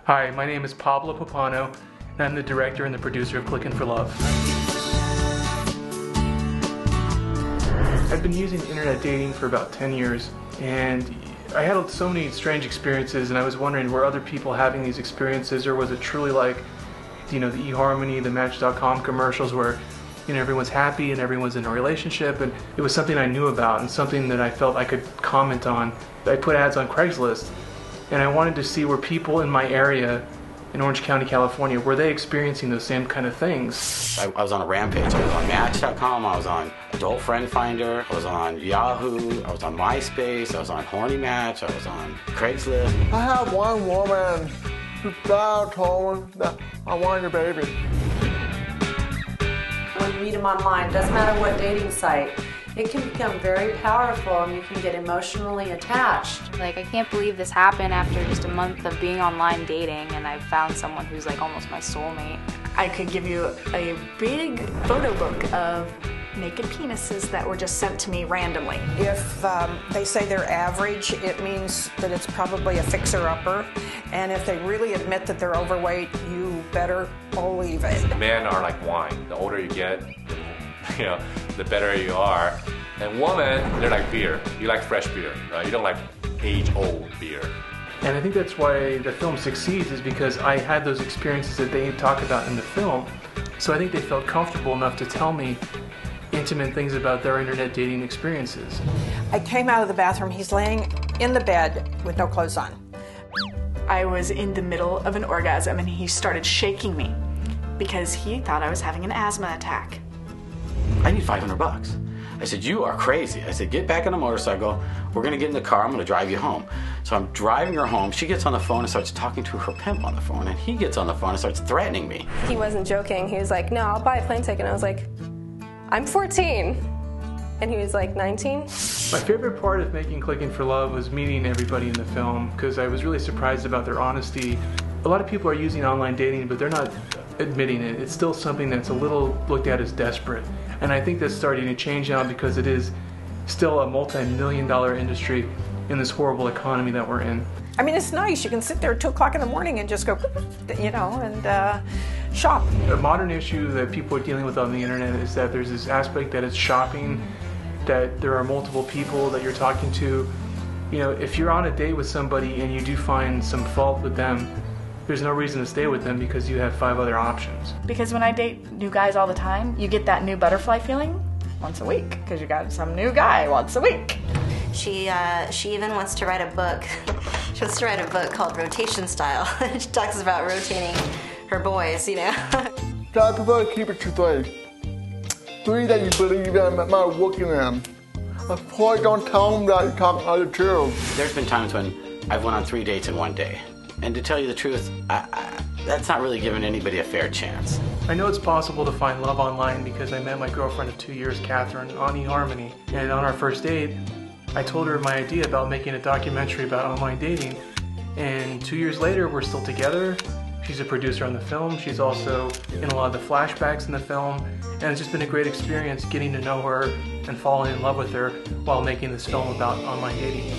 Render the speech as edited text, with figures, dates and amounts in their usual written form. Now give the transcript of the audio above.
Hi, my name is Pablo Papano, and I'm the director and the producer of Clickin' for Love. I've been using internet dating for about 10 years, and I had so many strange experiences, and I was wondering, were other people having these experiences, or was it truly like, the eHarmony, the Match.com commercials where, everyone's happy and everyone's in a relationship, and it was something I knew about and something that I felt I could comment on. I put ads on Craigslist, and I wanted to see were people in my area in Orange County, California, were they experiencing those same kind of things? I was on a rampage. I was on Match.com, I was on Adult Friend Finder, I was on Yahoo, I was on MySpace, I was on Horny Match, I was on Craigslist. I have one woman who told me that I want your baby. When you meet them online, doesn't matter what dating site, it can become very powerful and you can get emotionally attached. Like, I can't believe this happened after just a month of being online dating, and I found someone who's like almost my soulmate. I could give you a big photo book of naked penises that were just sent to me randomly. If they say they're average, it means that it's probably a fixer-upper. And if they really admit that they're overweight, you better believe it. Men are like wine. The older you get, the better you are. And women, they're like beer. You like fresh beer, right? You don't like age-old beer. And I think that's why the film succeeds, is because I had those experiences that they talk about in the film. So I think they felt comfortable enough to tell me intimate things about their internet dating experiences. I came out of the bathroom, he's laying in the bed with no clothes on. I was in the middle of an orgasm and he started shaking me because he thought I was having an asthma attack. I need $500. I said, you are crazy. I said, get back on the motorcycle. We're going to get in the car. I'm going to drive you home. So I'm driving her home. She gets on the phone and starts talking to her pimp on the phone. And he gets on the phone and starts threatening me. He wasn't joking. He was like, no, I'll buy a plane ticket. And I was like, I'm 14. And he was like 19. My favorite part of making Clickin' for Love was meeting everybody in the film, because I was really surprised about their honesty. A lot of people are using online dating, but they're not admitting it. It's still something that's a little looked at as desperate. And I think that's starting to change now, because it is still a multi-million-dollar industry in this horrible economy that we're in. I mean, it's nice. You can sit there at 2 o'clock in the morning and just go, and shop. A modern issue that people are dealing with on the internet is that there's this aspect that it's shopping, that there are multiple people that you're talking to. If you're on a date with somebody and you do find some fault with them, there's no reason to stay with them because you have 5 other options. Because when I date new guys all the time, you get that new butterfly feeling once a week because you got some new guy once a week. She even wants to write a book. She wants to write a book called Rotation Style. She talks about rotating her boys, I prefer to keep it to 3. 3 that you believe in that might work in them. Of course, don't tell them that you're talking other 2. There's been times when I've went on 3 dates in one day. And to tell you the truth, that's not really giving anybody a fair chance. I know it's possible to find love online because I met my girlfriend of 2 years, Catherine, on eHarmony. And on our first date, I told her my idea about making a documentary about online dating. And 2 years later, we're still together. She's a producer on the film. She's also in a lot of the flashbacks in the film. And it's just been a great experience getting to know her and falling in love with her while making this film about online dating.